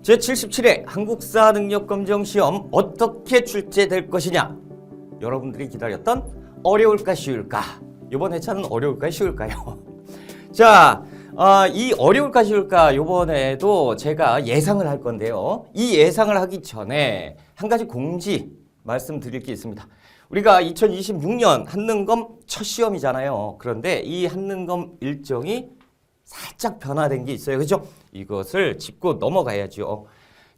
제77회 한국사 능력검정 시험 어떻게 출제될 것이냐? 여러분들이 기다렸던 어려울까 쉬울까? 이번 회차는 어려울까 쉬울까요? 자, 이 어려울까 쉬울까 이번에도 제가 예상을 할 건데요. 이 예상을 하기 전에 한 가지 공지 말씀드릴 게 있습니다. 우리가 2026년 한능검 첫 시험이잖아요. 그런데 이 한능검 일정이 살짝 변화된 게 있어요. 그죠? 이것을 짚고 넘어가야죠.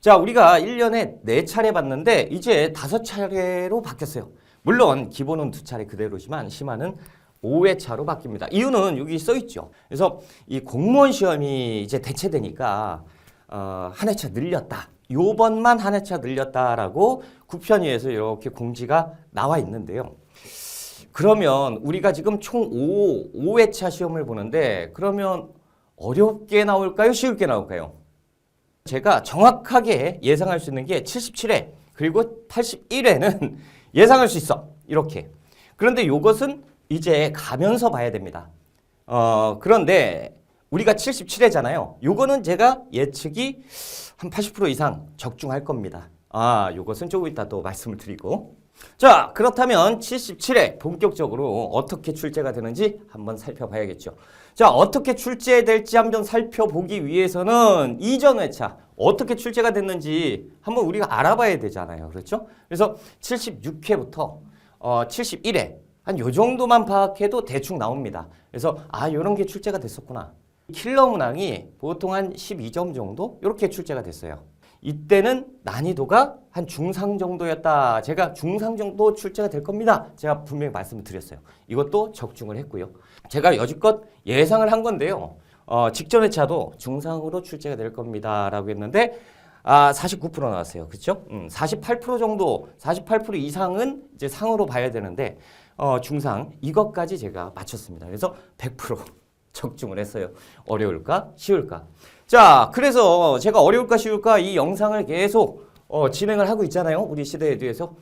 자, 우리가 1년에 4차례 봤는데 이제 5차례로 바뀌었어요. 물론 기본은 2차례 그대로지만 심화는 5회차로 바뀝니다. 이유는 여기 써 있죠. 그래서 이 공무원 시험이 이제 대체되니까 한 회차 늘렸다. 요번만 한 회차 늘렸다라고 국편위에서 이렇게 공지가 나와 있는데요. 그러면 우리가 지금 총 5회차 시험을 보는데 그러면 어렵게 나올까요? 쉽게 나올까요? 제가 정확하게 예상할 수 있는 게 77회 그리고 81회는 예상할 수 있어. 이렇게. 그런데 이것은 이제 가면서 봐야 됩니다. 그런데 우리가 77회잖아요. 요거는 제가 예측이 한 80% 이상 적중할 겁니다. 요것은 조금 이따 또 말씀을 드리고. 자, 그렇다면 77회 본격적으로 어떻게 출제가 되는지 한번 살펴봐야겠죠. 자, 어떻게 출제될지 한번 살펴보기 위해서는 이전 회차 어떻게 출제가 됐는지 한번 우리가 알아봐야 되잖아요. 그렇죠? 그래서 76회부터 71회 한 요 정도만 파악해도 대충 나옵니다. 그래서 요런 게 출제가 됐었구나. 킬러 문항이 보통 한 12점 정도 이렇게 출제가 됐어요. 이때는 난이도가 한 중상 정도였다. 제가 중상 정도 출제가 될 겁니다. 제가 분명히 말씀을 드렸어요. 이것도 적중을 했고요. 제가 여지껏 예상을 한 건데요. 직전 회차도 중상으로 출제가 될 겁니다. 라고 했는데 49% 나왔어요. 그렇죠? 48% 정도, 48% 이상은 이제 상으로 봐야 되는데 중상 이것까지 제가 맞췄습니다. 그래서 100% 적중을 했어요. 어려울까? 쉬울까? 자, 그래서 제가 어려울까 쉬울까 이 영상을 계속 진행을 하고 있잖아요. 우리 시대에 대해서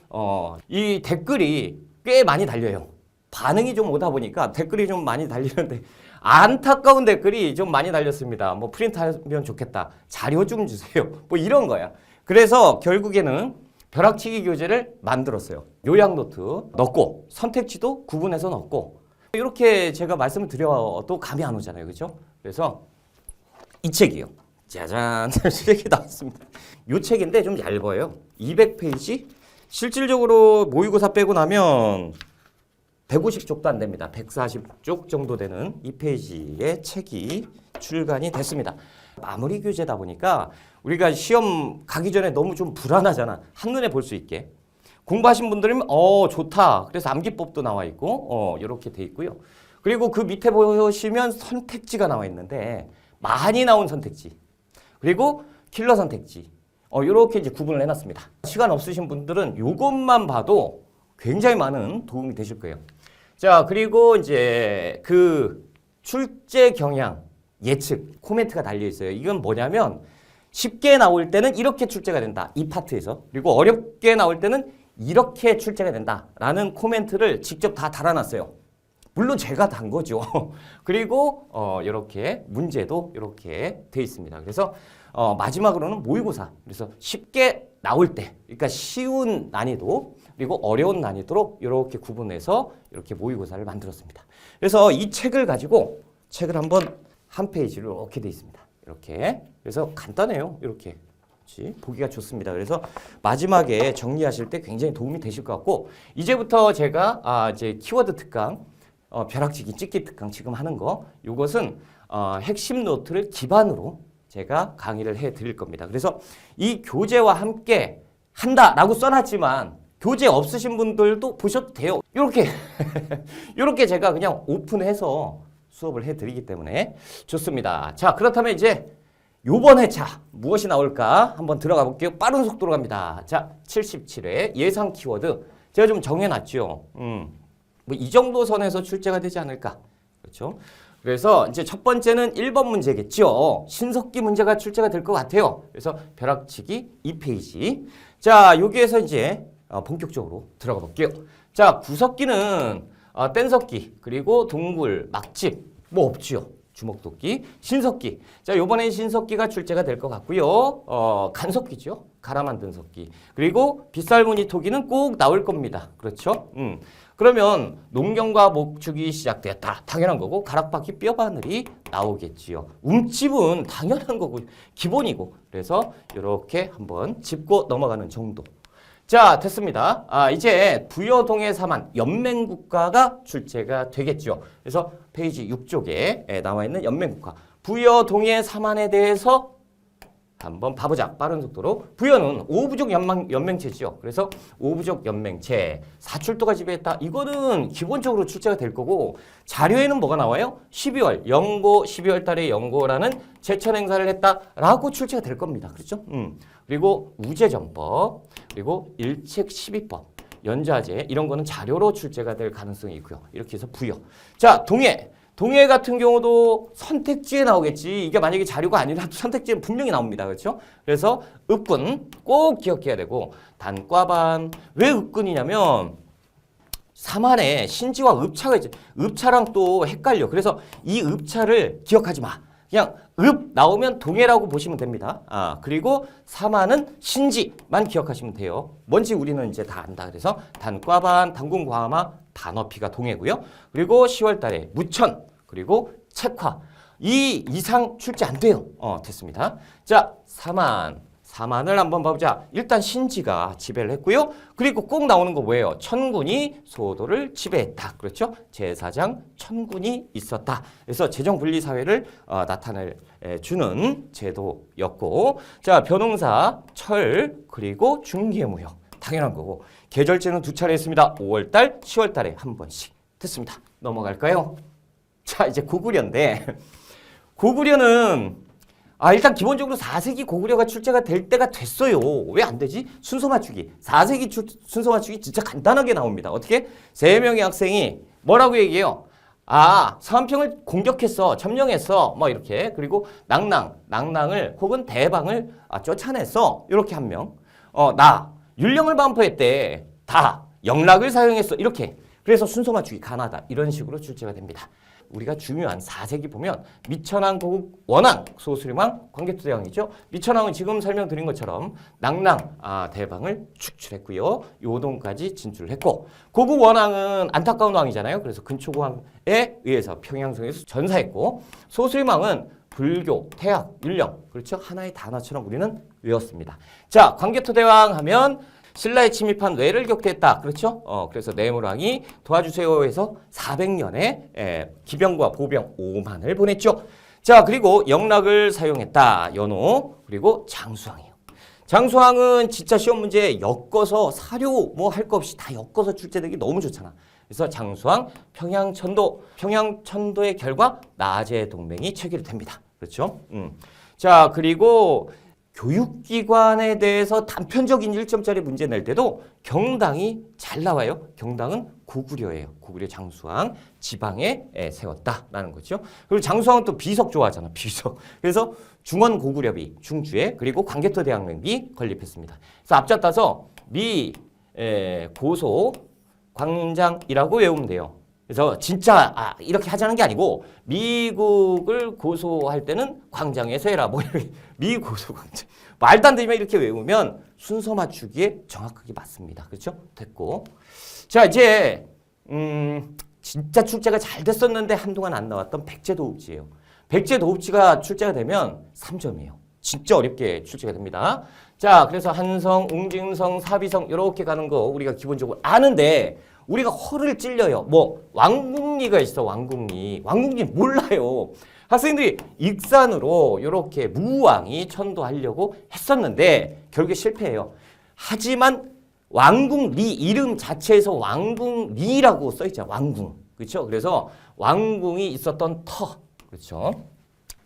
이 댓글이 꽤 많이 달려요. 반응이 좀 오다 보니까 댓글이 좀 많이 달리는데 안타까운 댓글이 좀 많이 달렸습니다. 뭐 프린트하면 좋겠다. 자료 좀 주세요. 뭐 이런 거야. 그래서 결국에는 벼락치기 교재를 만들었어요. 요약노트 넣고 선택지도 구분해서 넣고 이렇게 제가 말씀을 드려도 감이 안 오잖아요. 그렇죠? 그래서 이 책이요. 짜잔! 책이 나왔습니다. 이 책인데 좀 얇아요. 200페이지? 실질적으로 모의고사 빼고 나면 150쪽도 안 됩니다. 140쪽 정도 되는 이 페이지의 책이 출간이 됐습니다. 마무리 교재다 보니까 우리가 시험 가기 전에 너무 좀 불안하잖아. 한눈에 볼 수 있게. 공부하신 분들은 좋다. 그래서 암기법도 나와 있고 이렇게 돼 있고요. 그리고 그 밑에 보시면 선택지가 나와 있는데 많이 나온 선택지 그리고 킬러 선택지 이렇게 이제 구분을 해놨습니다. 시간 없으신 분들은 이것만 봐도 굉장히 많은 도움이 되실 거예요. 자, 그리고 이제 그 출제 경향 예측 코멘트가 달려 있어요. 이건 뭐냐면 쉽게 나올 때는 이렇게 출제가 된다. 이 파트에서. 그리고 어렵게 나올 때는 이렇게 출제가 된다라는 코멘트를 직접 다 달아놨어요. 물론 제가 단 거죠. 그리고 이렇게 문제도 이렇게 돼 있습니다. 그래서 마지막으로는 모의고사. 그래서 쉽게 나올 때, 그러니까 쉬운 난이도 그리고 어려운 난이도로 이렇게 구분해서 이렇게 모의고사를 만들었습니다. 그래서 이 책을 가지고 책을 한번 한 페이지로 이렇게 돼 있습니다. 이렇게. 그래서 간단해요. 이렇게. 보기가 좋습니다. 그래서 마지막에 정리하실 때 굉장히 도움이 되실 것 같고 이제부터 제가 이제 키워드 특강 벼락치기 찍기 특강 지금 하는 거 이것은 핵심 노트를 기반으로 제가 강의를 해 드릴 겁니다. 그래서 이 교재와 함께 한다라고 써놨지만 교재 없으신 분들도 보셔도 돼요. 이렇게 이렇게 제가 그냥 오픈해서 수업을 해 드리기 때문에 좋습니다. 자, 그렇다면 이제 요번 회차 무엇이 나올까 한번 들어가 볼게요. 빠른 속도로 갑니다. 자, 77회 예상 키워드 제가 좀 정해놨죠. 뭐 이 정도 선에서 출제가 되지 않을까. 그렇죠? 그래서 이제 첫 번째는 1번 문제겠죠. 신석기 문제가 출제가 될 것 같아요. 그래서 벼락치기 2페이지. 자, 여기에서 이제 본격적으로 들어가 볼게요. 자, 구석기는 뗀석기 그리고 동굴, 막집 뭐 없죠. 주먹도끼, 신석기. 자, 요번엔 신석기가 출제가 될 것 같고요. 간석기죠. 갈아 만든 석기. 그리고 빗살무늬 토기는 꼭 나올 겁니다. 그렇죠? 그러면 농경과 목축이 시작되었다. 당연한 거고 가락바퀴 뼈바늘이 나오겠지요. 움집은 당연한 거고 기본이고 그래서 이렇게 한번 짚고 넘어가는 정도. 자, 됐습니다. 이제 부여동의 사만 연맹국가가 출제가 되겠죠. 그래서 페이지 6쪽에 나와 있는 연맹국가. 부여동의 사만에 대해서 한번 봐보자. 빠른 속도로. 부여는 오부족 연맹체지요. 그래서 오부족 연맹체. 사출도가 지배했다. 이거는 기본적으로 출제가 될 거고 자료에는 뭐가 나와요? 12월 달에 연고라는 제천 행사를 했다라고 출제가 될 겁니다. 그렇죠? 그리고 우제정법, 그리고 일책 12법, 연좌제 이런 거는 자료로 출제가 될 가능성이 있고요. 이렇게 해서 부여. 자, 동해 같은 경우도 선택지에 나오겠지. 이게 만약에 자료가 아니라도 선택지에 분명히 나옵니다. 그렇죠? 그래서 읍군 꼭 기억해야 되고 단과반. 왜 읍군이냐면 사만에 신지와 읍차가 있지. 읍차랑 또 헷갈려. 그래서 이 읍차를 기억하지 마. 그냥 읍 나오면 동해라고 보시면 됩니다. 그리고 사만은 신지만 기억하시면 돼요. 뭔지 우리는 이제 다 안다. 그래서 단과반, 단군과마, 단어피가 동해고요. 그리고 10월 달에 무천, 그리고 책화. 이 이상 출제 안 돼요. 됐습니다. 자, 사만을 한번 봐보자. 일단 신지가 지배를 했고요. 그리고 꼭 나오는 거 뭐예요? 천군이 소도를 지배했다. 그렇죠? 제사장 천군이 있었다. 그래서 재정분리사회를 나타내주는 제도였고 자, 벼농사, 철, 그리고 중개무역. 당연한 거고 계절제는 두 차례 했습니다. 5월달, 10월달에 한 번씩. 됐습니다. 넘어갈까요? 자, 이제 고구려인데 고구려는 일단 기본적으로 4세기 고구려가 출제가 될 때가 됐어요. 왜 안 되지? 순서 맞추기. 4세기 순서 맞추기 진짜 간단하게 나옵니다. 어떻게? 3명의 학생이 뭐라고 얘기해요? 서한평을 공격했어. 점령했어. 뭐 이렇게. 그리고 낭낭을 혹은 대방을 쫓아냈어. 이렇게 한 명. 나 율령을 반포했대. 다 영락을 사용했어. 이렇게. 그래서 순서 맞추기 가나다. 이런 식으로 출제가 됩니다. 우리가 중요한 4세기 보면 미천왕, 고국, 원왕, 소수림왕, 광개토대왕이죠. 미천왕은 지금 설명드린 것처럼 낭낭, 대방을 축출했고요. 요동까지 진출을 했고 고국 원왕은 안타까운 왕이잖아요. 그래서 근초고왕에 의해서 평양성에서 전사했고 소수림왕은 불교, 태학, 율령 그렇죠. 하나의 단어처럼 우리는 외웠습니다. 자, 광개토대왕 하면 신라에 침입한 왜를 격퇴했다. 그렇죠? 그래서 내물왕이 도와주세요 해서 400년에 기병과 보병 5만을 보냈죠. 자, 그리고 영락을 사용했다. 연호. 그리고 장수왕이에요. 장수왕은 진짜 시험 문제 엮어서 사료 뭐 할 거 없이 다 엮어서 출제되기 너무 좋잖아. 그래서 장수왕, 평양천도의 결과 나제 동맹이 체결됩니다. 그렇죠? 자, 그리고 교육기관에 대해서 단편적인 1점짜리 문제 낼 때도 경당이 잘 나와요. 경당은 고구려예요. 고구려 장수왕 지방에 세웠다라는 거죠. 그리고 장수왕은 또 비석 좋아하잖아. 비석. 그래서 중원 고구려비 중주에 그리고 광개토 대항맹비 건립했습니다. 그래서 앞자 따서 고소 광장이라고 외우면 돼요. 그래서 진짜 이렇게 하자는 게 아니고 미국을 고소할 때는 광장에서 해라. 뭐 이렇게 미고소 광장. 말도 안 되지만 이렇게 외우면 순서 맞추기에 정확하게 맞습니다. 그렇죠? 됐고. 자, 이제 진짜 출제가 잘 됐었는데 한동안 안 나왔던 백제도읍지예요. 백제도읍지가 출제가 되면 3점이에요. 진짜 어렵게 출제가 됩니다. 자, 그래서 한성, 웅진성, 사비성 이렇게 가는 거 우리가 기본적으로 아는데 우리가 허를 찔려요. 뭐 왕궁리가 있어. 왕궁리 몰라요. 학생들이 익산으로 이렇게 무왕이 천도하려고 했었는데 결국에 실패해요. 하지만 왕궁리 이름 자체에서 왕궁리라고 써있잖아요. 왕궁. 그렇죠? 그래서 왕궁이 있었던 터. 그렇죠?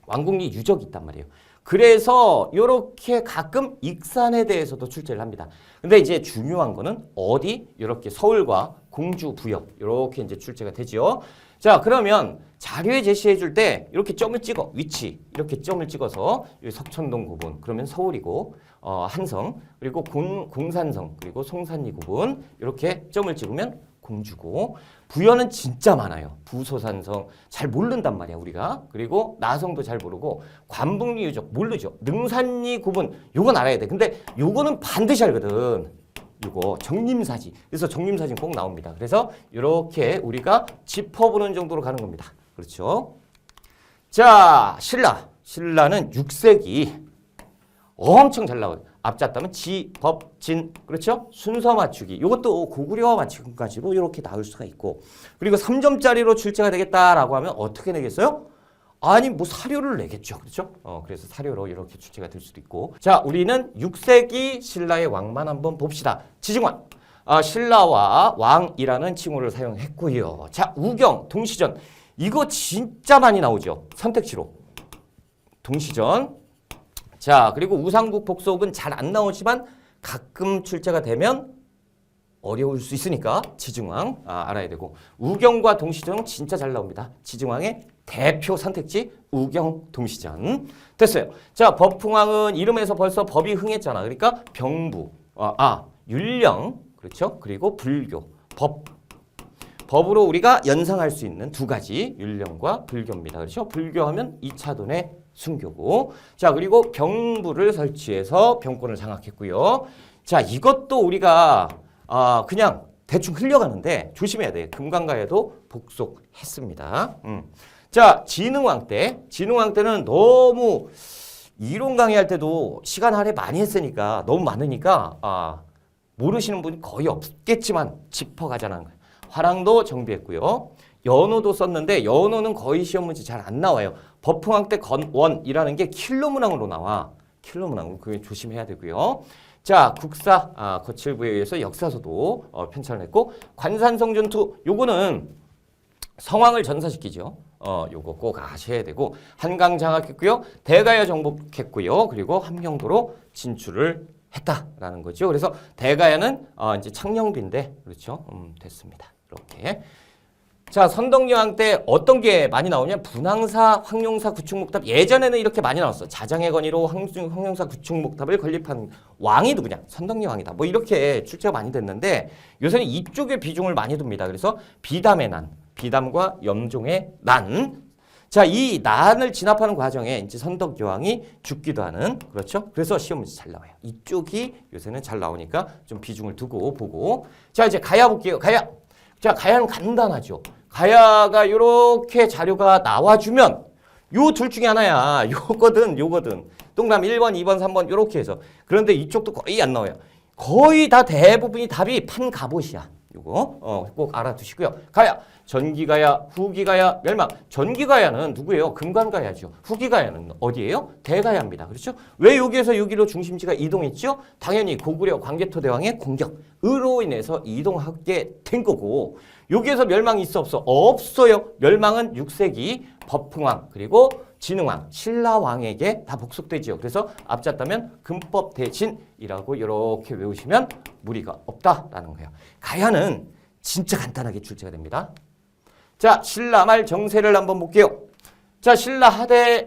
왕궁리 유적이 있단 말이에요. 그래서 이렇게 가끔 익산에 대해서도 출제를 합니다. 근데 이제 중요한 거는 어디? 이렇게 서울과 공주, 부여 이렇게 이제 출제가 되죠. 자, 그러면 자료에 제시해 줄 때 이렇게 점을 찍어. 위치 이렇게 점을 찍어서 여기 석천동 구분 그러면 서울이고 한성 그리고 공산성 그리고 송산리 구분 이렇게 점을 찍으면 공주고 부여는 진짜 많아요. 부소산성 잘 모른단 말이야 우리가. 그리고 나성도 잘 모르고 관북리 유적 모르죠. 능산리 구분 요건 알아야 돼. 근데 요거는 반드시 알거든. 요거 정림사지. 그래서 정림사진 꼭 나옵니다. 그래서 이렇게 우리가 짚어보는 정도로 가는 겁니다. 그렇죠? 자, 신라는 6세기 엄청 잘 나와요. 앞잡다면 지, 법, 진, 그렇죠? 순서 맞추기. 이것도 고구려와 마찬가지로 이렇게 나올 수가 있고. 그리고 3점짜리로 출제가 되겠다라고 하면 어떻게 내겠어요? 아니 뭐 사료를 내겠죠. 그렇죠? 그래서 사료로 이렇게 출제가 될 수도 있고. 자, 우리는 6세기 신라의 왕만 한번 봅시다. 지증왕. 신라와 왕이라는 칭호를 사용했고요. 자, 우경, 동시전. 이거 진짜 많이 나오죠. 선택지로. 동시전. 자, 그리고 우상국 복속은 잘 안 나오지만 가끔 출제가 되면 어려울 수 있으니까 지증왕 알아야 되고, 우경과 동시전은 진짜 잘 나옵니다. 지증왕의 대표 선택지 우경 동시전. 됐어요. 자, 법풍왕은 이름에서 벌써 법이 흥했잖아. 그러니까 병부, 율령, 그렇죠? 그리고 불교, 법으로 우리가 연상할 수 있는 두 가지 율령과 불교입니다. 그렇죠? 불교하면 2차돈의 순교고. 자, 그리고 병부를 설치해서 병권을 장악했고요. 자, 이것도 우리가 그냥 대충 흘려가는데 조심해야 돼. 금강가에도 복속했습니다. 자, 진흥왕 때는 너무 이론 강의할 때도 시간 할애 많이 했으니까 너무 많으니까 모르시는 분이 거의 없겠지만 짚어가자는 거예요. 화랑도 정비했고요. 연호도 썼는데 연호는 거의 시험 문제 잘 안 나와요. 법흥왕 때 건원이라는 게 킬로문항으로 나와. 킬로문항으로 그게 조심해야 되고요. 자, 국사 거칠부에 의해서 역사서도 편찬을 했고, 관산성전투 요거는 성왕을 전사시키죠. 요거 꼭 아셔야 되고, 한강 장악했고요. 대가야 정복했고요. 그리고 함경도로 진출을 했다라는 거죠. 그래서 대가야는 이제 창녕비인데 그렇죠. 됐습니다. 이렇게. 자, 선덕여왕 때 어떤 게 많이 나오냐? 분황사, 황룡사, 구충목탑. 예전에는 이렇게 많이 나왔어. 자장의 건의로 황룡사, 구충목탑을 건립한 왕이 누구냐? 선덕여왕이다. 뭐 이렇게 출제가 많이 됐는데 요새는 이쪽에 비중을 많이 둡니다. 그래서 비담의 난, 비담과 염종의 난. 자, 이 난을 진압하는 과정에 이제 선덕여왕이 죽기도 하는, 그렇죠? 그래서 시험 문제 잘 나와요. 이쪽이 요새는 잘 나오니까 좀 비중을 두고 보고. 자, 이제 가야 볼게요. 가야. 자, 가야는 간단하죠. 가야가 이렇게 자료가 나와주면 요 둘 중에 하나야. 요거든. 동그라미 1번, 2번, 3번 이렇게 해서. 그런데 이쪽도 거의 안 나와요. 거의 다 대부분이 답이 판갑옷이야. 요거 꼭 알아두시고요. 가야. 전기가야, 후기가야, 멸망. 전기가야는 누구예요? 금관가야죠. 후기가야는 어디예요? 대가야입니다. 그렇죠? 왜 여기에서 여기로 중심지가 이동했죠? 당연히 고구려 광개토대왕의 공격으로 인해서 이동하게 된 거고, 여기에서 멸망이 있어 없어? 없어요. 멸망은 6세기 법흥왕 그리고 진흥왕 신라왕에게 다 복속되지요. 그래서 앞잡다면 금법 대신이라고 이렇게 외우시면 무리가 없다라는 거예요. 가야는 진짜 간단하게 출제가 됩니다. 자, 신라말 정세를 한번 볼게요. 자, 신라하대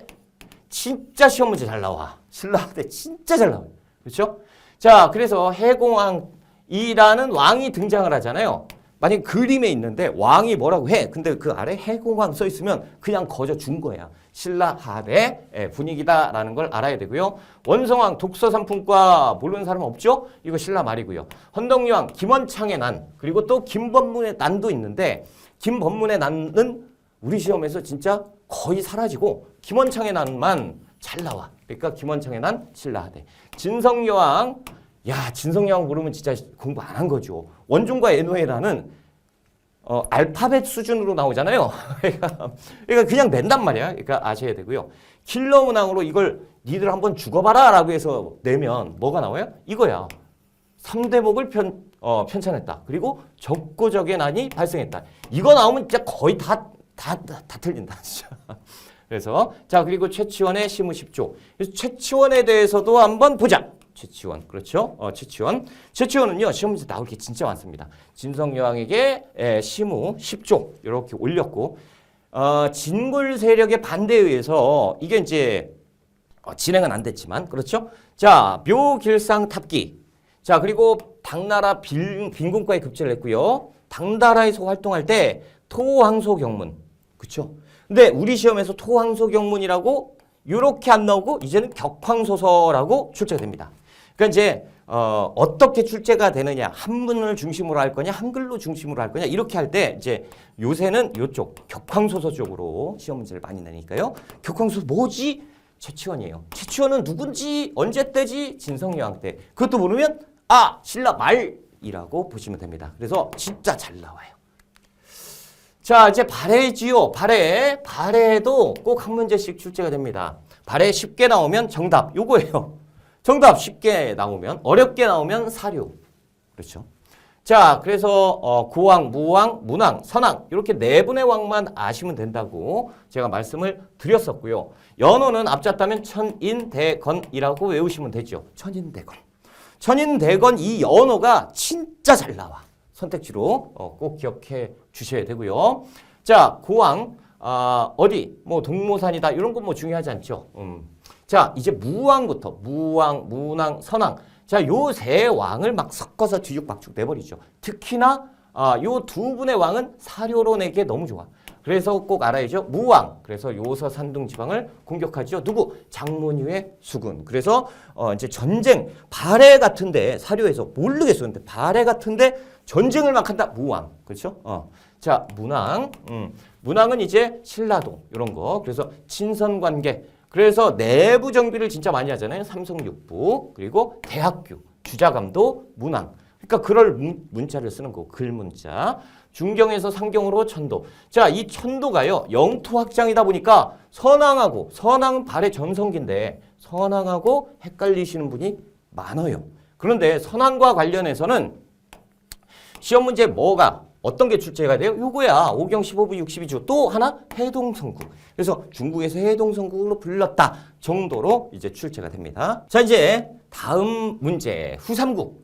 진짜 시험 문제 잘 나와. 신라하대 진짜 잘 나와요. 그렇죠? 자, 그래서 해공왕이라는 왕이 등장을 하잖아요. 만약 그림에 있는데 왕이 뭐라고 해. 근데 그 아래 해공왕 써 있으면 그냥 거저 준 거야. 신라하대 분위기다라는 걸 알아야 되고요. 원성왕 독서삼품과 모르는 사람 없죠? 이거 신라 말이고요. 헌덕여왕 김원창의 난, 그리고 또 김법문의 난도 있는데 김법문의 난은 우리 시험에서 진짜 거의 사라지고 김원창의 난만 잘 나와. 그러니까 김원창의 난 신라하대. 진성여왕, 야, 진성여왕 모르면 진짜 공부 안 한 거죠. 원종과 에노에라는 알파벳 수준으로 나오잖아요. 그러니까 그냥 낸단 말이야. 그러니까 아셔야 되고요. 킬러 문항으로 이걸 니들 한번 죽어봐라 라고 해서 내면 뭐가 나와요? 이거야. 3대목을 편찬했다. 그리고 적고적의 난이 발생했다. 이거 나오면 진짜 거의 다 틀린다. 진짜. 그래서 자, 그리고 최치원의 시무 10조. 그래서 최치원에 대해서도 한번 보자. 최치원, 그렇죠? 최치원은요, 시험 문제 나올 게 진짜 많습니다. 진성여왕에게 시무 10조 이렇게 올렸고, 진골 세력의 반대에 의해서 이게 이제 진행은 안 됐지만, 그렇죠? 자, 묘길상 탑기. 자, 그리고 당나라 빈군과에 급제를 했고요. 당나라에서 활동할 때 토황소경문. 그쵸? 근데 우리 시험에서 토황소경문이라고 이렇게 안 나오고 이제는 격황소설하고 출제가 됩니다. 그러니까 이제 어떻게 출제가 되느냐, 한문을 중심으로 할 거냐, 한글로 중심으로 할 거냐 이렇게 할 때 이제 요새는 이쪽 격황소설 쪽으로 시험 문제를 많이 내니까요. 격황소설 뭐지? 최치원이에요. 최치원은 누군지, 언제 때지? 진성여왕 때. 그것도 모르면 신라 말이라고 보시면 됩니다. 그래서 진짜 잘 나와요. 자, 이제 발해지요. 발해도 꼭 한 문제씩 출제가 됩니다. 발해 쉽게 나오면 정답 요거예요. 정답 쉽게 나오면, 어렵게 나오면 사료. 그렇죠. 자, 그래서 고왕, 무왕, 문왕, 선왕 이렇게 네 분의 왕만 아시면 된다고 제가 말씀을 드렸었고요. 연호는 앞잡다면 천인대건이라고 외우시면 되죠. 천인대건. 천인대건 이 연호가 진짜 잘 나와. 선택지로 꼭 기억해 주셔야 되고요. 자, 고왕 어디 뭐 동모산이다 이런 건 뭐 중요하지 않죠. 자, 이제 무왕부터 무왕, 문왕, 선왕. 자, 요 세 왕을 막 섞어서 뒤죽박죽 내버리죠. 특히나 요 두 분의 왕은 사료로 내기에 너무 좋아. 그래서 꼭 알아야죠. 무왕. 그래서 요서 산둥 지방을 공격하죠. 누구? 장문유의 수군. 그래서 이제 전쟁 발해 같은데 사료에서 모르겠어. 근데 발해 같은데 전쟁을 막 한다. 무왕. 그렇죠? 자, 문왕. 문왕은 이제 신라동 이런 거. 그래서 친선관계. 그래서 내부 정비를 진짜 많이 하잖아요. 삼성육부 그리고 대학교 주자감도 문왕. 그러니까 그럴 문자를 쓰는 거 글문자. 중경에서 상경으로 천도. 자, 이 천도가요. 영토 확장이다 보니까 선왕은 발해 전성기인데 선왕하고 헷갈리시는 분이 많아요. 그런데 선왕과 관련해서는 시험 문제 어떤 게 출제가 돼요? 요거야. 오경 15부 62주. 또 하나 해동성국. 그래서 중국에서 해동성국으로 불렸다 정도로 이제 출제가 됩니다. 자, 이제 다음 문제 후삼국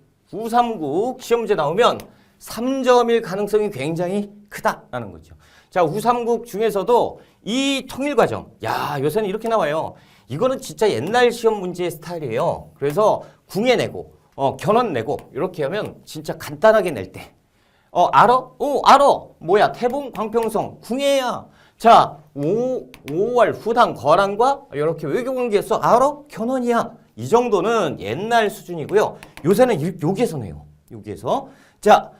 시험 문제 나오면 3점일 가능성이 굉장히 크다라는 거죠. 자, 후삼국 중에서도 이 통일과정. 야, 요새는 이렇게 나와요. 이거는 진짜 옛날 시험 문제의 스타일이에요. 그래서 궁예 내고 견원 내고 이렇게 하면 진짜 간단하게 낼 때. 알아? 알아. 뭐야? 태봉, 광평성, 궁예야. 자, 5월 후당 거란과 이렇게 외교관계에서 알아? 견원이야. 이 정도는 옛날 수준이고요. 요새는 여기에서 내요. 여기에서. 자,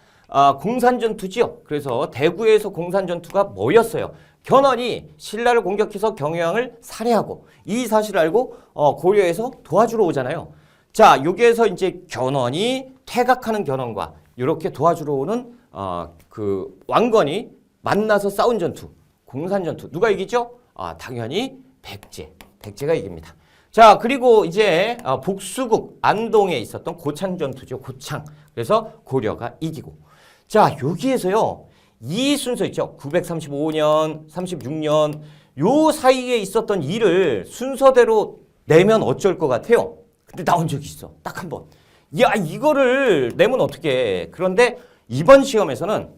공산전투지요. 그래서 대구에서 공산전투가 뭐였어요? 견훤이 신라를 공격해서 경영을 살해하고 이 사실을 알고 고려에서 도와주러 오잖아요. 자, 여기에서 이제 견훤이 퇴각하는 견훤과 이렇게 도와주러 오는 그 왕건이 만나서 싸운 전투, 공산전투. 누가 이기죠? 당연히 백제가 이깁니다. 자, 그리고 이제 복수국 안동에 있었던 고창전투죠. 고창. 그래서 고려가 이기고. 자, 여기에서요. 이 순서 있죠. 935년, 36년 요 사이에 있었던 일을 순서대로 내면 어쩔 것 같아요? 근데 나온 적이 있어. 딱 한 번. 야, 이거를 내면 어떡해. 그런데 이번 시험에서는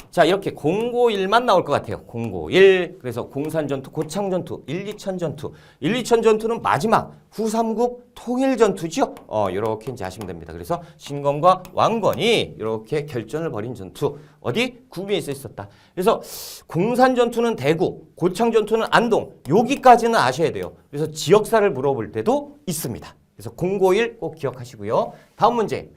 자, 이렇게 공고일만 나올 것 같아요. 공고일. 그래서 공산전투, 고창전투, 1~2천 전투. 1~2천 전투는 마지막 후삼국 통일전투죠. 이렇게 이제 하시면 됩니다. 그래서 신검과 왕건이 이렇게 결전을 벌인 전투. 어디? 구미에서 있었다. 그래서 공산전투는 대구, 고창전투는 안동. 여기까지는 아셔야 돼요. 그래서 지역사를 물어볼 때도 있습니다. 그래서 공고일 꼭 기억하시고요. 다음 문제.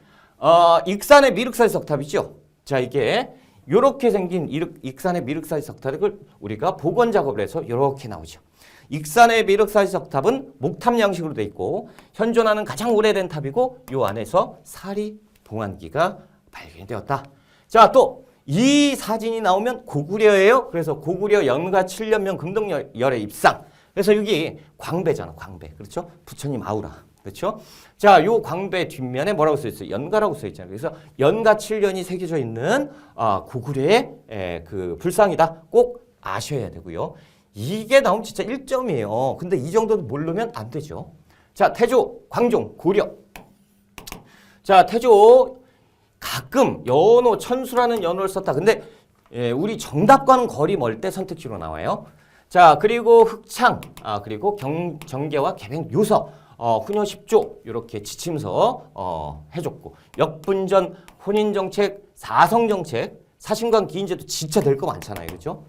익산의 미륵사리 석탑이죠. 자, 이게 이렇게 생긴 익산의 미륵사리 석탑을 우리가 복원 작업을 해서 이렇게 나오죠. 익산의 미륵사리 석탑은 목탑 양식으로 돼 있고 현존하는 가장 오래된 탑이고 이 안에서 사리 봉안기가 발견되었다. 자, 또 이 사진이 나오면 고구려예요. 그래서 고구려 연가 7년명 금동열의 입상. 그래서 여기 광배잖아, 광배. 그렇죠? 부처님 아우라. 그렇죠? 자, 요 광배 뒷면에 뭐라고 써 있어요? 연가라고 써 있잖아요. 그래서 연가 7년이 새겨져 있는 고구려의 그 불상이다. 꼭 아셔야 되고요. 이게 나오면 진짜 1점이에요. 근데 이 정도도 모르면 안 되죠. 자, 태조, 광종, 고려. 자, 태조 가끔 연호, 천수라는 연호를 썼다. 근데 우리 정답과는 거리 멀 때 선택지로 나와요. 자, 그리고 흑창, 그리고 정계와 계백, 요서. 후녀 10조 이렇게 지침서 해줬고 역분전, 혼인정책, 사성정책, 사신관 기인제도 진짜 될 거 많잖아요. 그렇죠?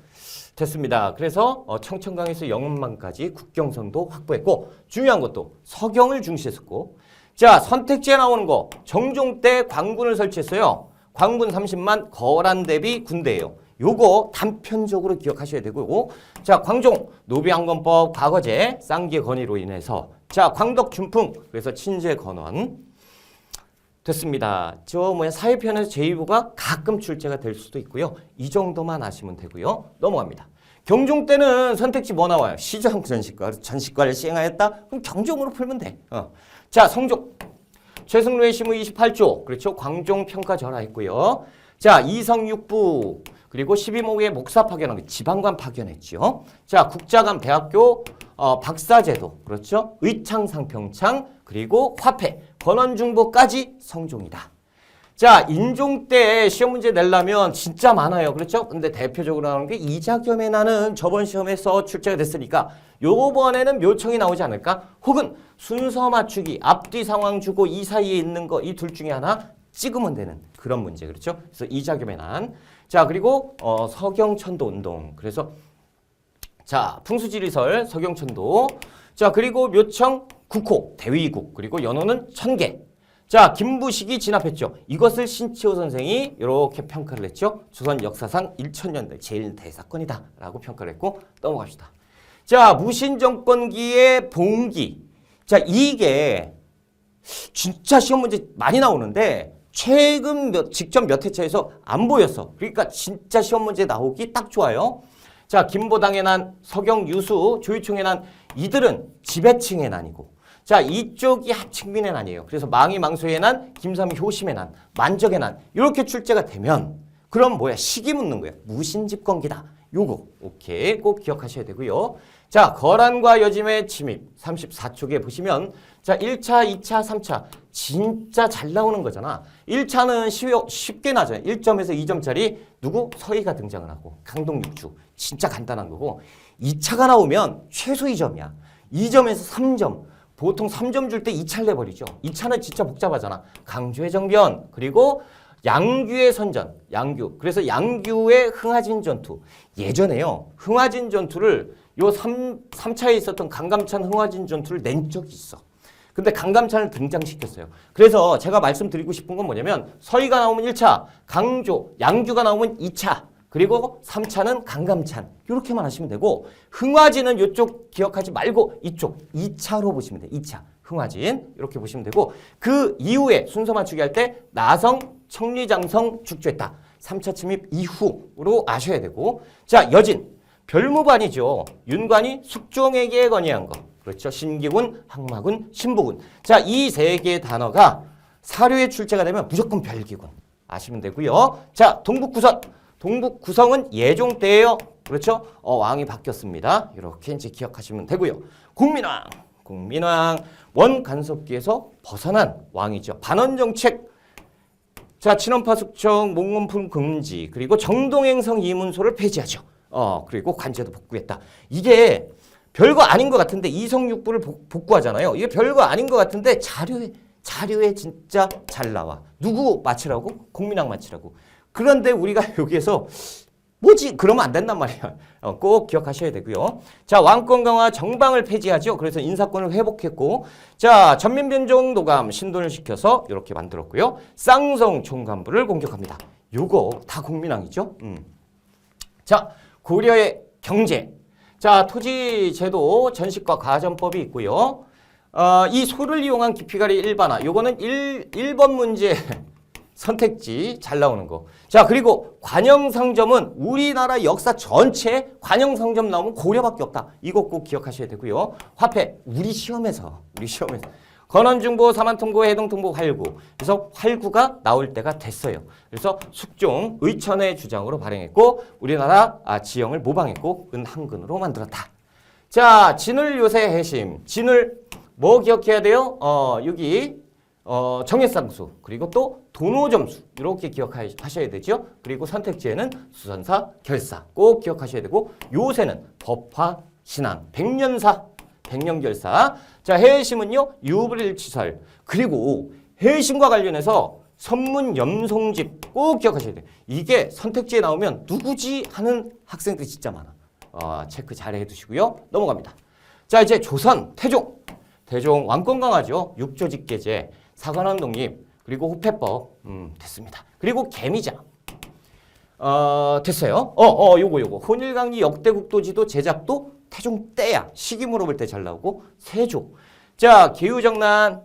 됐습니다. 그래서 청천강에서 영암만까지 국경선도 확보했고 중요한 것도 서경을 중시했었고 자 선택지에 나오는 거 정종 때 관군을 설치했어요. 관군 30만 거란 대비 군대예요. 요거 단편적으로 기억하셔야 되고 자 광종 노비항건법 과거제 쌍기의 건의로 인해서 자 광덕 준풍 그래서 친제 건원 됐습니다. 저 사회편에서 제2부가 가끔 출제가 될 수도 있고요. 이 정도만 아시면 되고요. 넘어갑니다. 경종 때는 선택지 뭐 나와요? 시장 전시과를 시행하였다? 그럼 경종으로 풀면 돼. 자 성종 최승로의 심의 28조 그렇죠. 광종 평가절하했고요. 자 이성육부 그리고 12목의 목사 파견한 지방관 파견했죠. 자 국자감 대학교 박사제도 그렇죠. 의창상평창 그리고 화폐 권원중보까지 성종이다. 자 인종 때 시험 문제 내려면 진짜 많아요. 그렇죠? 근데 대표적으로 나오는 게 이자겸에 나는 저번 시험에서 출제가 됐으니까 요번에는 묘청이 나오지 않을까? 혹은 순서 맞추기 앞뒤 상황 주고 이 사이에 있는 거 이 둘 중에 하나 찍으면 되는 그런 문제 그렇죠? 그래서 이자겸에 난 자 그리고 서경천도 운동 그래서 자 풍수지리설 서경천도 자 그리고 묘청 국호 대위국 그리고 연호는 천계 자 김부식이 진압했죠. 이것을 신치호 선생이 이렇게 평가를 했죠. 조선 역사상 1000년대 제일 대사건이다 라고 평가를 했고 넘어갑시다. 자 무신정권기의 봉기 자 이게 진짜 시험 문제 많이 나오는데 최근 직접 몇 회차에서 안 보였어. 그러니까 진짜 시험 문제 나오기 딱 좋아요. 자 김보당의 난, 서경유수, 조유총의 난 이들은 지배층의 난이고 자 이쪽이 하층민의 난이에요. 그래서 망이 망소의 난, 김삼이 효심의 난, 만적의 난 이렇게 출제가 되면 그럼 시기 묻는 거예요. 무신집권기다. 요거 오케이 꼭 기억하셔야 되고요. 자 거란과 여짐의 침입 34쪽에 보시면 자 1차, 2차, 3차 진짜 잘 나오는 거잖아. 1차는 쉽게 나잖아요. 1점에서 2점짜리 누구? 서희가 등장을 하고 강동육주 진짜 간단한 거고 2차가 나오면 최소 2점이야. 2점에서 3점 보통 3점 줄 때 2차를 내버리죠. 2차는 진짜 복잡하잖아. 강주의 정변 그리고 양규의 선전 양규 그래서 양규의 흥하진 전투 예전에요. 흥하진 전투를 요 3차에 있었던 강감찬 흥하진 전투를 낸 적이 있어. 근데 강감찬을 등장시켰어요. 그래서 제가 말씀드리고 싶은 건 뭐냐면 서희가 나오면 1차, 강조, 양규가 나오면 2차, 그리고 3차는 강감찬 이렇게만 하시면 되고 흥화진은 이쪽 기억하지 말고 이쪽 2차로 보시면 돼요. 2차 흥화진 이렇게 보시면 되고 그 이후에 순서 맞추기 할 때 나성, 청리장성 축조했다. 3차 침입 이후로 아셔야 되고 자 여진 별무반이죠. 윤관이 숙종에게 건의한 거 그렇죠. 신기군, 항마군, 신부군. 자, 이 세 개의 단어가 사료에 출제가 되면 무조건 별기군. 아시면 되고요. 자, 동북구성. 동북구성은 예종 때예요. 그렇죠? 왕이 바뀌었습니다. 이렇게 이제 기억하시면 되고요. 국민왕. 국민왕. 원간섭기에서 벗어난 왕이죠. 반원정책. 자, 친원파 숙청, 몽원품 금지. 그리고 정동행성 이문소를 폐지하죠. 그리고 관제도 복구했다. 이게 별거 아닌 것 같은데 이성육부를 복구하잖아요. 이게 별거 아닌 것 같은데 자료에 진짜 잘 나와. 누구 맞히라고? 공민왕 맞히라고. 그런데 우리가 여기에서 뭐지? 그러면 안 된단 말이야. 꼭 기억하셔야 되고요. 자, 왕권 강화 정방을 폐지하죠. 그래서 인사권을 회복했고 자, 전민변종 노감 신돈을 시켜서 이렇게 만들었고요. 쌍성 총간부를 공격합니다. 요거 다 공민왕이죠. 자, 고려의 경제. 자, 토지제도 전식과 가전법이 있고요. 이 소를 이용한 기피가리 일반화. 요거는 1번 문제 선택지 잘 나오는 거. 자, 그리고 관영상점은 우리나라 역사 전체에 관영상점 나오면 고려밖에 없다. 이거 꼭 기억하셔야 되고요. 화폐, 우리 시험에서. 건원중보, 사만통보, 해동통보, 활구. 그래서 활구가 나올 때가 됐어요. 그래서 숙종, 의천의 주장으로 발행했고 우리나라 지형을 모방했고 은한근으로 만들었다. 자, 진을 요새 해심. 진을 뭐 기억해야 돼요? 여기 정예쌍수 그리고 또 도노점수 이렇게 기억하셔야 되죠. 그리고 선택지에는 수선사, 결사 꼭 기억하셔야 되고 요새는 법화, 신앙, 백년사 백년결사. 자, 해외심은요, 유불일치설. 그리고 해외심과 관련해서 선문 염송집 꼭 기억하셔야 돼요. 이게 선택지에 나오면 누구지 하는 학생들이 진짜 많아. 체크 잘 해두시고요. 넘어갑니다. 자, 이제 조선, 태종. 태종 왕권 강화죠. 육조직계제, 사관원 독립, 그리고 호패법 됐습니다. 그리고 개미자. 됐어요. 요거. 혼일강리 역대국도지도 제작도 태종 때야. 시기 물어볼 때 잘 나오고. 세조. 자, 계유정난으로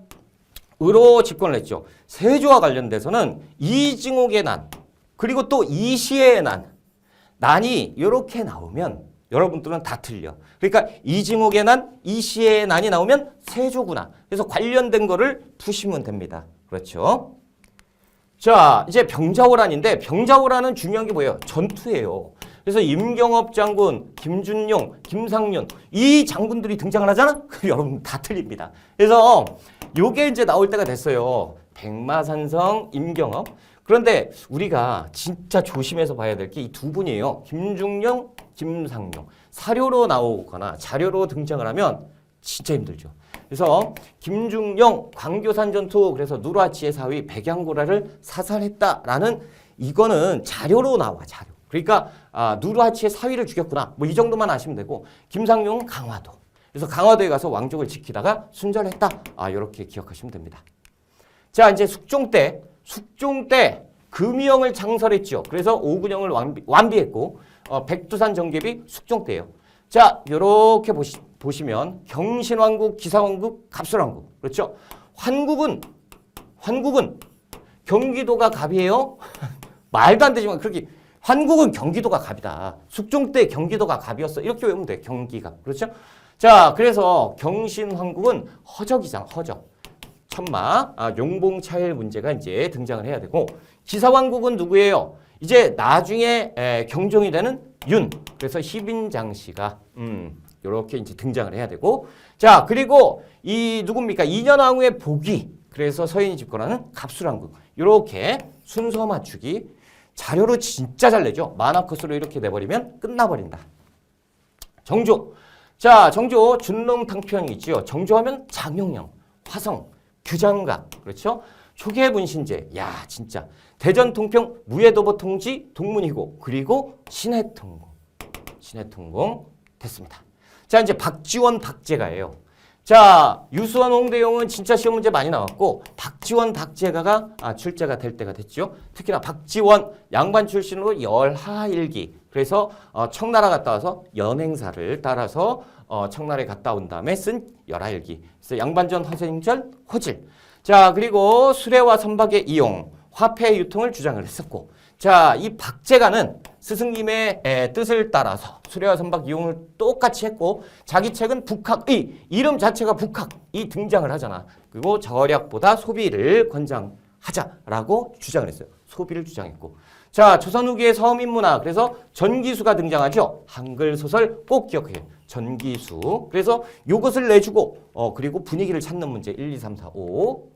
집권을 했죠. 세조와 관련돼서는 이징옥의 난, 그리고 또 이시의 난. 난이 이렇게 나오면 여러분들은 다 틀려. 그러니까 이징옥의 난, 이시의 난이 나오면 세조구나. 그래서 관련된 거를 푸시면 됩니다. 그렇죠? 자, 이제 병자호란인데 병자호란은 중요한 게 뭐예요? 전투예요. 그래서 임경업 장군, 김준용, 김상윤 이 장군들이 등장을 하잖아? 그럼 여러분 다 틀립니다. 그래서 요게 이제 나올 때가 됐어요. 백마산성, 임경업. 그런데 우리가 진짜 조심해서 봐야 될 게 이 두 분이에요. 김중용, 김상용. 사료로 나오거나 자료로 등장을 하면 진짜 힘들죠. 그래서 김중용 광교산 전투 그래서 누르하치의 사위 백양고라를 사살했다라는 이거는 자료로 나와 자료. 그러니까 누르하치의 사위를 죽였구나. 뭐 이 정도만 아시면 되고 김상용은 강화도. 그래서 강화도에 가서 왕족을 지키다가 순절했다. 이렇게 기억하시면 됩니다. 자, 이제 숙종 때 금이영을 창설했죠. 그래서 오군영을 완비했고 백두산 정계비 숙종 때예요. 자, 요렇게 보시면 경신왕국, 기사왕국, 갑술왕국. 그렇죠? 환국은 경기도가 갑이에요? 말도 안 되지만 그렇게 환국은 경기도가 갑이다. 숙종 때 경기도가 갑이었어. 이렇게 외우면 돼. 경기갑. 그렇죠? 자, 그래서 경신왕국은 허적이잖아. 허적. 천마, 용봉차일 문제가 이제 등장을 해야 되고 기사왕국은 누구예요? 이제 나중에 경종이 되는 윤. 그래서 희빈장 씨가 이렇게 이제 등장을 해야 되고 자, 그리고 이 누굽니까? 이년왕후의 복위. 그래서 서인이 집권하는 갑술왕국. 이렇게 순서 맞추기. 자료로 진짜 잘 내죠. 만화컷으로 이렇게 내버리면 끝나버린다. 정조. 자, 정조 준롱탕평이 있죠. 정조하면 장용령, 화성, 규장각. 그렇죠? 초계문신제. 야, 진짜. 대전 통평 무예도보 통지 동문이고 그리고 신해통공. 신해통공 됐습니다. 자, 이제 박지원 박제가예요. 자, 유수원 홍대용은 진짜 시험 문제 많이 나왔고 박지원 박제가가 출제가 될 때가 됐죠. 특히나 박지원 양반 출신으로 열하일기. 그래서 청나라 갔다 와서 연행사를 따라서 청나라에 갔다 온 다음에 쓴 열하일기. 그래서 양반전 허생절 호질. 자, 그리고 수레와 선박의 이용, 화폐 유통을 주장을 했었고 자, 이 박제가는 스승님의 뜻을 따라서 수레와 선박 이용을 똑같이 했고 자기 책은 북학의 이름 자체가 북학이 등장을 하잖아. 그리고 절약보다 소비를 권장하자라고 주장을 했어요. 소비를 주장했고 자, 조선 후기의 서민문화 그래서 전기수가 등장하죠. 한글 소설 꼭 기억해요. 전기수. 그래서 요것을 내주고 그리고 분위기를 찾는 문제 1, 2, 3, 4, 5.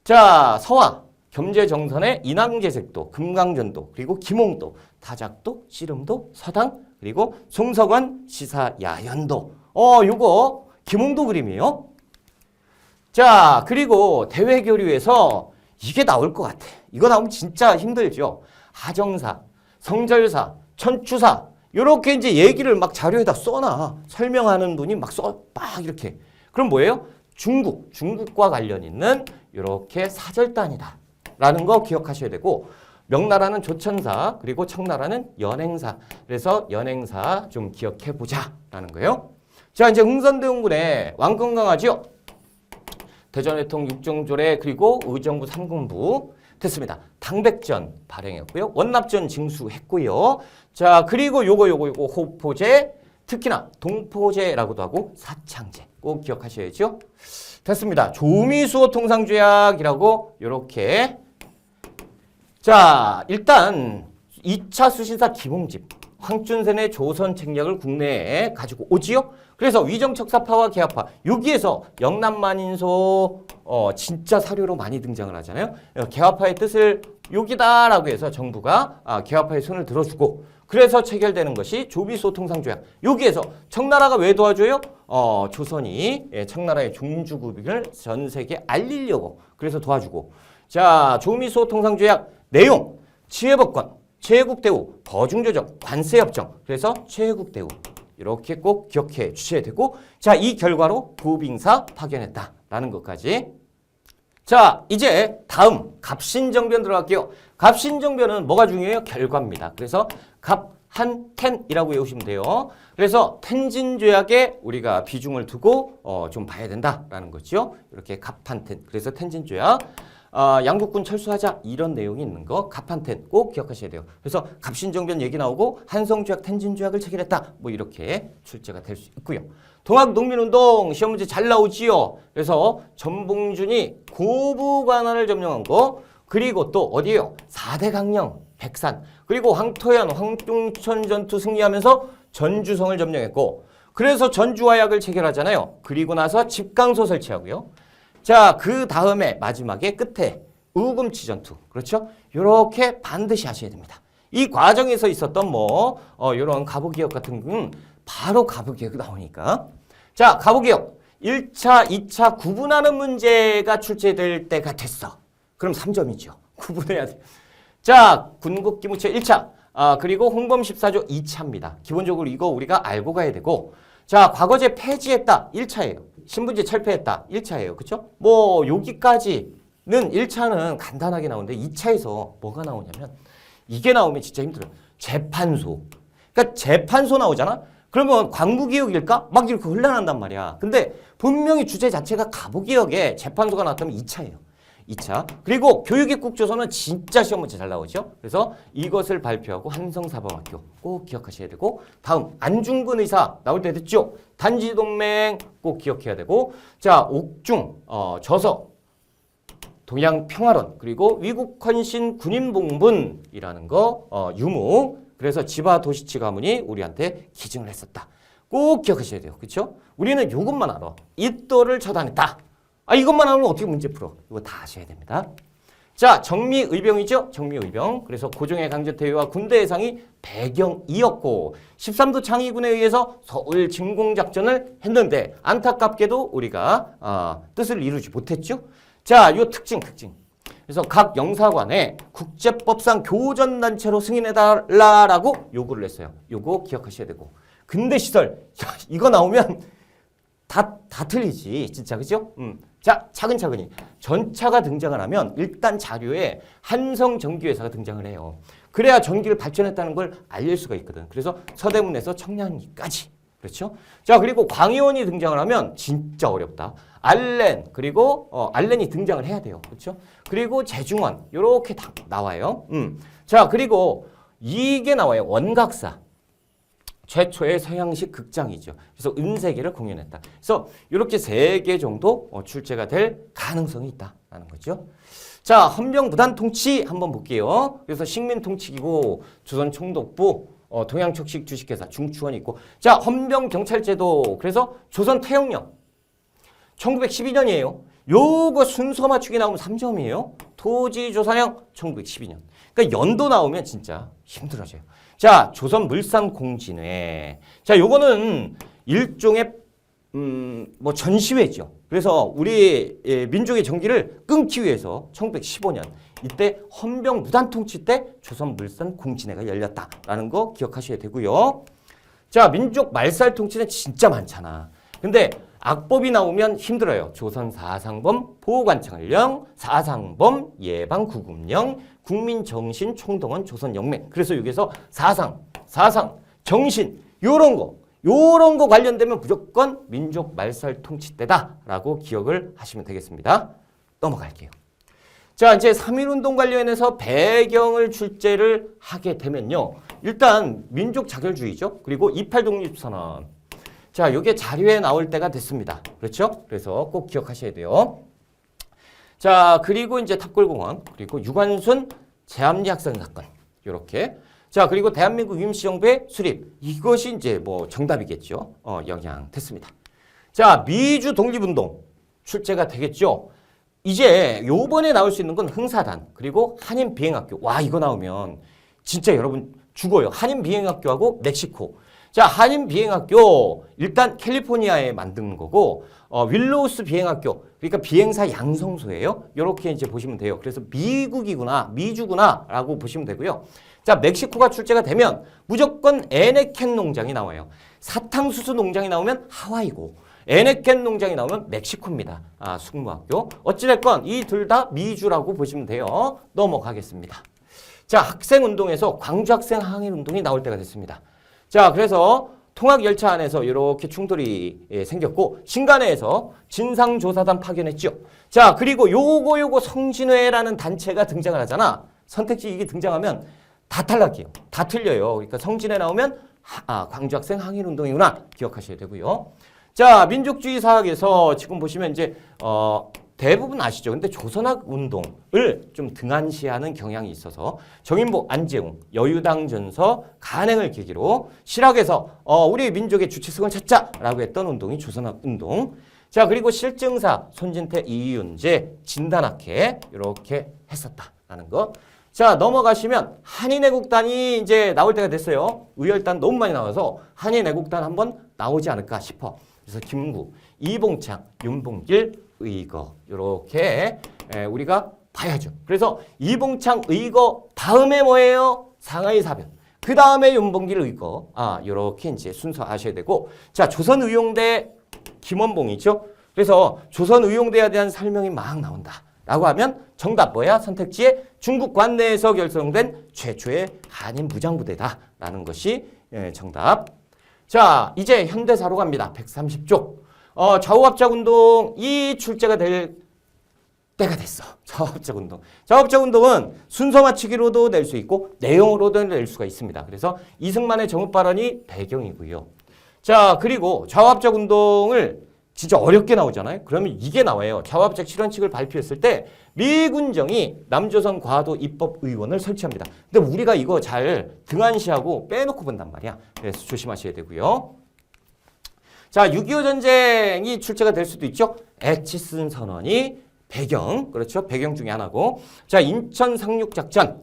자, 서화. 겸재정선의 인왕제색도, 금강전도, 그리고 김홍도, 다작도, 씨름도, 서당, 그리고 송석원 시사야연도. 요거 김홍도 그림이에요. 자, 그리고 대외교류에서 이게 나올 것 같아. 이거 나오면 진짜 힘들죠. 하정사, 성절사, 천추사 요렇게 이제 얘기를 막 자료에다 써놔. 설명하는 분이 막 이렇게. 그럼 뭐예요? 중국과 관련 있는 이렇게 사절단이다. 라는 거 기억하셔야 되고 명나라는 조천사 그리고 청나라는 연행사. 그래서 연행사 좀 기억해보자 라는 거예요. 자, 이제 흥선대원군의 왕권 강화죠. 대전회통 육정조례 그리고 의정부 삼군부 됐습니다. 당백전 발행했고요. 원납전 징수했고요. 자, 그리고 요거 호포제 특히나 동포제라고도 하고 사창제 꼭 기억하셔야죠. 됐습니다. 조미수호 통상조약이라고 요렇게 자, 일단 2차 수신사 김홍집 황춘센의 조선 책략을 국내에 가지고 오지요. 그래서 위정척사파와 개화파 여기에서 영남만인소 진짜 사료로 많이 등장을 하잖아요. 개화파의 뜻을 여기다라고 해서 정부가 개화파의 손을 들어주고 그래서 체결되는 것이 조미수호 통상조약. 여기에서 청나라가 왜 도와줘요? 조선이 청나라의 종주국을 전 세계에 알리려고 그래서 도와주고 자 조미소 통상조약 내용 치해법권, 최해국대우, 거중조정, 관세협정 그래서 최해국대우 이렇게 꼭 기억해 주셔야 되고 자 이 결과로 부빙사 파견했다라는 것까지 자 이제 다음 갑신정변 들어갈게요. 갑신정변은 뭐가 중요해요? 결과입니다. 그래서 갑한텐이라고 외우시면 돼요. 그래서 텐진조약에 우리가 비중을 두고 좀 봐야 된다라는 거죠. 이렇게 갑한텐 그래서 텐진조약 양국군 철수하자 이런 내용이 있는 거 갑한텐 꼭 기억하셔야 돼요. 그래서 갑신정변 얘기 나오고 한성조약, 텐진조약을 체결했다. 뭐 이렇게 출제가 될 수 있고요. 동학농민운동 시험 문제 잘 나오지요. 그래서 전봉준이 고부관할을 점령한 거 그리고 또 어디에요? 4대 강령, 백산 그리고 황토현, 황중천 전투 승리하면서 전주성을 점령했고 그래서 전주화약을 체결하잖아요. 그리고 나서 집강소 설치하고요. 자, 그 다음에 마지막에 끝에 우금치 전투. 그렇죠? 요렇게 반드시 하셔야 됩니다. 이 과정에서 있었던 요런 가부기역 같은 건 바로 가부기역이 나오니까. 자, 가부기역. 1차, 2차 구분하는 문제가 출제될 때가 됐어. 그럼 3점이죠. 구분해야 돼. 자, 군국기무체 1차. 그리고 홍범 14조 2차입니다. 기본적으로 이거 우리가 알고 가야 되고. 자, 과거제 폐지했다. 1차예요. 신분제 철폐했다. 1차예요. 그쵸? 여기까지는 1차는 간단하게 나오는데 2차에서 뭐가 나오냐면 이게 나오면 진짜 힘들어요. 재판소. 그러니까 재판소 나오잖아? 그러면 광부기역일까? 막 이렇게 혼란한단 말이야. 근데 분명히 주제 자체가 가부기역에 재판소가 나왔다면 2차예요. 2차. 그리고 교육입국조선은 진짜 시험 문제 잘 나오죠. 그래서 이것을 발표하고 한성사범학교 꼭 기억하셔야 되고 다음 안중근 의사 나올 때 됐죠. 단지동맹 꼭 기억해야 되고 자 옥중 저서 동양평화론 그리고 위국헌신 군인봉분이라는 거 유무 그래서 지바도시치 가문이 우리한테 기증을 했었다. 꼭 기억하셔야 돼요. 그렇죠? 우리는 이것만 알아. 이또를 처단했다. 이것만 하면 어떻게 문제 풀어? 이거 다 아셔야 됩니다. 자, 정미의병이죠? 정미의병. 그래서 고종의 강제퇴위와 군대 해상이 배경이었고 13도 창의군에 의해서 서울 진공작전을 했는데 안타깝게도 우리가 뜻을 이루지 못했죠? 자, 요 특징. 그래서 각 영사관에 국제법상 교전단체로 승인해달라라고 요구를 했어요. 요거 기억하셔야 되고. 근대 시설, 이거 나오면 다 틀리지. 진짜, 그죠? 자, 차근차근히. 전차가 등장을 하면 일단 자료에 한성전기회사가 등장을 해요. 그래야 전기를 발전했다는 걸 알릴 수가 있거든. 그래서 서대문에서 청량리까지. 그렇죠? 자, 그리고 광해원이 등장을 하면 진짜 어렵다. 알렌, 그리고 알렌이 등장을 해야 돼요. 그렇죠? 그리고 재중원, 요렇게 다 나와요. 자, 그리고 이게 나와요. 원각사. 최초의 서양식 극장이죠. 그래서 은세기를 공연했다. 그래서 이렇게 3개 정도 출제가 될 가능성이 있다라는 거죠. 자, 헌병부단 통치 한번 볼게요. 그래서 식민통치기고 조선총독부, 동양척식 주식회사, 중추원이 있고 자, 헌병경찰제도 그래서 조선 태영령 1912년이에요. 요거 순서 맞추기 나오면 3점이에요. 토지조사령 1912년. 그러니까 연도 나오면 진짜 힘들어져요. 자, 조선물산공진회. 자, 요거는 일종의 전시회죠. 그래서 우리 민족의 전기를 끊기 위해서 1915년 이때 헌병 무단 통치 때 조선물산공진회가 열렸다라는 거 기억하셔야 되고요. 자, 민족 말살 통치는 진짜 많잖아. 근데 악법이 나오면 힘들어요. 조선 사상범 보호관찰령, 사상범 예방구금령, 국민정신총동원 조선영맹. 그래서 여기서 사상, 정신 요런 거 관련되면 무조건 민족 말살 통치 때다라고 기억을 하시면 되겠습니다. 넘어갈게요. 자, 이제 3.1운동 관련해서 배경을 출제를 하게 되면요. 일단 민족 자결주의죠. 그리고 28 독립선언. 자, 요게 자료에 나올 때가 됐습니다. 그렇죠? 그래서 꼭 기억하셔야 돼요. 자, 그리고 이제 탑골공원, 그리고 유관순 제암리 학살 사건. 요렇게. 자, 그리고 대한민국 임시정부의 수립. 이것이 이제 정답이겠죠. 영향됐습니다. 자, 미주 독립운동 출제가 되겠죠. 이제 요번에 나올 수 있는 건 흥사단, 그리고 한인비행학교. 와, 이거 나오면 진짜 여러분 죽어요. 한인비행학교하고 멕시코. 자, 한인 비행학교 일단 캘리포니아에 만든 거고 윌로우스 비행학교 그러니까 비행사 양성소예요. 이렇게 이제 보시면 돼요. 그래서 미국이구나, 미주구나라고 보시면 되고요. 자, 멕시코가 출제가 되면 무조건 에네켄 농장이 나와요. 사탕수수 농장이 나오면 하와이고 에네켄 농장이 나오면 멕시코입니다. 숙무학교. 어찌됐건 이 둘 다 미주라고 보시면 돼요. 넘어가겠습니다. 자, 학생운동에서 광주학생 항일운동이 나올 때가 됐습니다. 자, 그래서 통학열차 안에서 이렇게 충돌이 생겼고 신간회에서 진상조사단 파견했죠. 자, 그리고 요거 성진회라는 단체가 등장을 하잖아. 선택지 이게 등장하면 다 탈락이에요. 다 틀려요. 그러니까 성진회 나오면 광주학생 항일운동이구나 기억하셔야 되고요. 자, 민족주의 사학에서 지금 보시면 이제 대부분 아시죠? 근데 조선학 운동을 좀 등한시하는 경향이 있어서 정인복, 안재웅, 여유당 전서, 간행을 계기로 실학에서 우리 민족의 주체성을 찾자라고 했던 운동이 조선학 운동. 자, 그리고 실증사, 손진태, 이윤재, 진단학회 이렇게 했었다라는 거. 자, 넘어가시면 한인애국단이 이제 나올 때가 됐어요. 의열단 너무 많이 나와서 한인애국단 한번 나오지 않을까 싶어. 그래서 김구, 이봉창, 윤봉길, 의거 이렇게 우리가 봐야죠. 그래서 이봉창, 의거 다음에 뭐예요? 상하이 사변. 그 다음에 윤봉길, 의거. 이렇게 이제 순서 아셔야 되고. 자, 조선의용대 김원봉이죠. 그래서 조선의용대에 대한 설명이 막 나온다. 라고 하면 정답 뭐야? 선택지에 중국 관내에서 결성된 최초의 한인 무장부대다. 라는 것이 정답. 자, 이제 현대사로 갑니다. 130쪽. 좌우합작운동이 출제가 될 때가 됐어. 좌우합작운동. 좌우합작운동은 순서 맞추기로도 낼 수 있고 내용으로도 낼 수가 있습니다. 그래서 이승만의 정읍발언이 배경이고요. 자, 그리고 좌우합작운동을 진짜 어렵게 나오잖아요. 그러면 이게 나와요. 좌우합작 실현칙을 발표했을 때 미군정이 남조선 과도 입법의원을 설치합니다. 근데 우리가 이거 잘 등한시하고 빼놓고 본단 말이야. 그래서 조심하셔야 되고요. 자, 6.25 전쟁이 출제가 될 수도 있죠. 에치슨 선언이 배경, 그렇죠. 배경 중에 하나고. 자, 인천 상륙작전.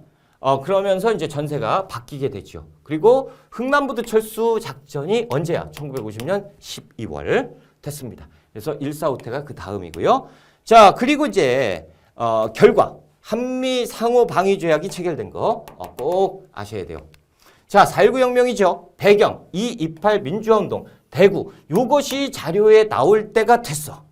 그러면서 이제 전세가 바뀌게 되죠. 그리고 흥남부두 철수 작전이 언제야? 1950년 12월 됐습니다. 그래서 1.4후퇴가 그 다음이고요. 자, 그리고 이제 결과. 한미 상호 방위 조약이 체결된 거 꼭 아셔야 돼요. 자, 4.19 혁명이죠. 배경, 2.28 민주화운동, 대구. 요것이 자료에 나올 때가 됐어.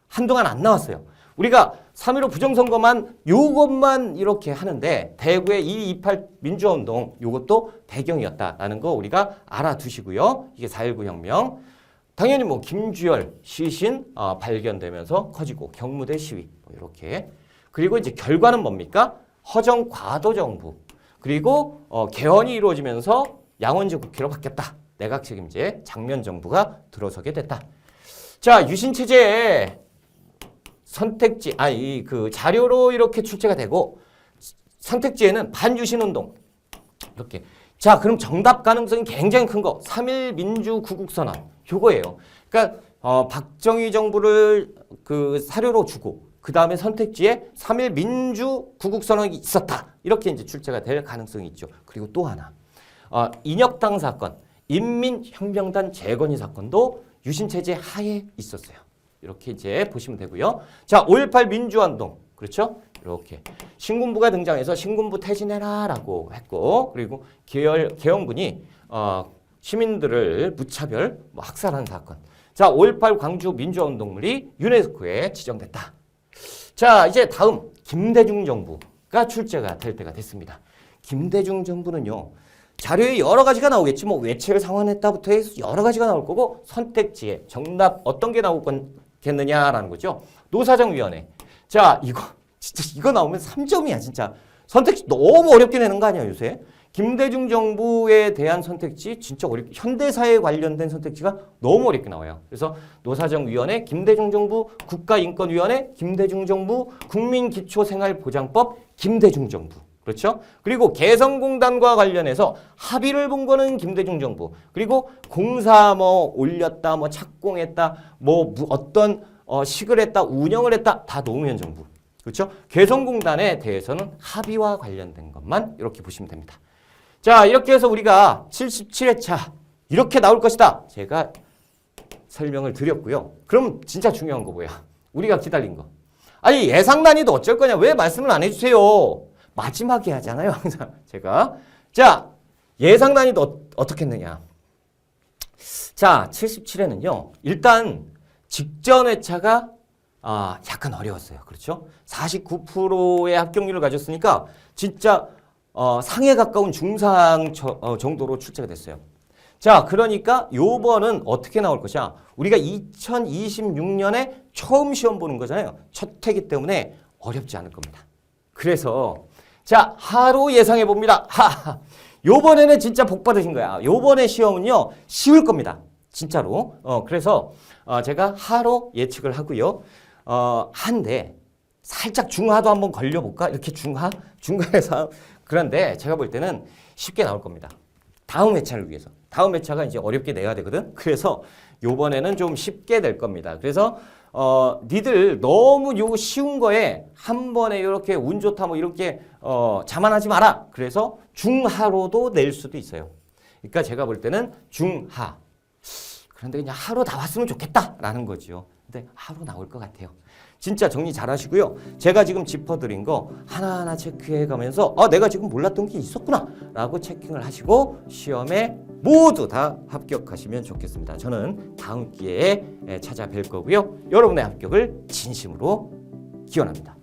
한동안 안 나왔어요. 우리가 3.15 부정선거만 요것만 이렇게 하는데 대구의 2.28 민주화운동 요것도 배경이었다라는 거 우리가 알아두시고요. 이게 4.19 혁명. 당연히 뭐 김주열 시신 발견되면서 커지고 경무대 시위 이렇게. 그리고 이제 결과는 뭡니까? 허정 과도 정부. 그리고 개헌이 이루어지면서 양원제 국회로 바뀌었다. 내각 책임제 장면 정부가 들어서게 됐다. 자, 유신 체제의 선택지 그 자료로 이렇게 출제가 되고 선택지에는 반유신 운동 이렇게. 자, 그럼 정답 가능성이 굉장히 큰 거. 3.1 민주구국선언 요거예요. 그러니까 박정희 정부를 그 사료로 주고 그 다음에 선택지에 3.1 민주구국선언이 있었다. 이렇게 이제 출제가 될 가능성이 있죠. 그리고 또 하나 인혁당 사건, 인민혁명단 재건이 사건도 유신체제 하에 있었어요. 이렇게 이제 보시면 되고요. 자, 5.18 민주화운동. 그렇죠? 이렇게. 신군부가 등장해서 신군부 퇴진해라라고 했고, 그리고 계엄군이 시민들을 무차별 학살한 사건. 자, 5.18 광주 민주화운동물이 유네스코에 지정됐다. 자, 이제 다음 김대중 정부가 출제가 될 때가 됐습니다. 김대중 정부는요. 자료에 여러 가지가 나오겠지. 뭐 외채를 상환했다부터 해서 여러 가지가 나올 거고 선택지에 정답 어떤 게 나오겠느냐라는 거죠. 노사정위원회. 자, 이거 나오면 3점이야 진짜. 선택지 너무 어렵게 내는 거 아니야 요새. 김대중 정부에 대한 선택지 진짜 어렵게, 현대사에 관련된 선택지가 너무 어렵게 나와요. 그래서 노사정위원회, 김대중 정부, 국가인권위원회, 김대중 정부, 국민기초생활보장법, 김대중 정부. 그렇죠? 그리고 개성공단과 관련해서 합의를 본 거는 김대중 정부. 그리고 공사 뭐 올렸다, 뭐 착공했다, 뭐 어떤 식을 했다, 운영을 했다, 다 노무현 정부. 그렇죠? 개성공단에 대해서는 합의와 관련된 것만 이렇게 보시면 됩니다. 자, 이렇게 해서 우리가 77회차 이렇게 나올 것이다. 제가 설명을 드렸고요. 그럼 진짜 중요한 거 뭐야? 우리가 기다린 거. 아니 예상 난이도 어쩔 거냐? 왜 말씀을 안 해주세요? 마지막에 하잖아요. 항상 제가. 자, 예상 난이도 어떻게 했느냐? 자, 77회는요. 일단 직전 회차가 약간 어려웠어요. 그렇죠? 49%의 합격률을 가졌으니까 진짜 상에 가까운 중상 정도로 출제가 됐어요. 자, 그러니까 요번은 어떻게 나올 것이냐? 우리가 2026년에 처음 시험 보는 거잖아요. 첫 해기 때문에 어렵지 않을 겁니다. 그래서 자, 하루 예상해 봅니다. 요번에는 진짜 복 받으신 거야. 요번에 시험은요, 쉬울 겁니다. 진짜로. 그래서 제가 하루 예측을 하고요. 한데 살짝 중하도 한번 걸려볼까? 이렇게 중간에서. 그런데 제가 볼 때는 쉽게 나올 겁니다. 다음 회차를 위해서. 다음 회차가 이제 어렵게 내야 되거든. 그래서 요번에는 좀 쉽게 될 겁니다. 그래서 니들 너무 요 쉬운 거에 한 번에 이렇게 운 좋다 뭐 이렇게 자만하지 마라. 그래서 중하로도 낼 수도 있어요. 그러니까 제가 볼 때는 중하. 그런데 그냥 하루 다 왔으면 좋겠다라는 거죠. 근데 하루 나올 것 같아요. 진짜 정리 잘 하시고요. 제가 지금 짚어드린 거 하나하나 체크해 가면서 내가 지금 몰랐던 게 있었구나 라고 체킹을 하시고 시험에 모두 다 합격하시면 좋겠습니다. 저는 다음 기회에 찾아뵐 거고요. 여러분의 합격을 진심으로 기원합니다.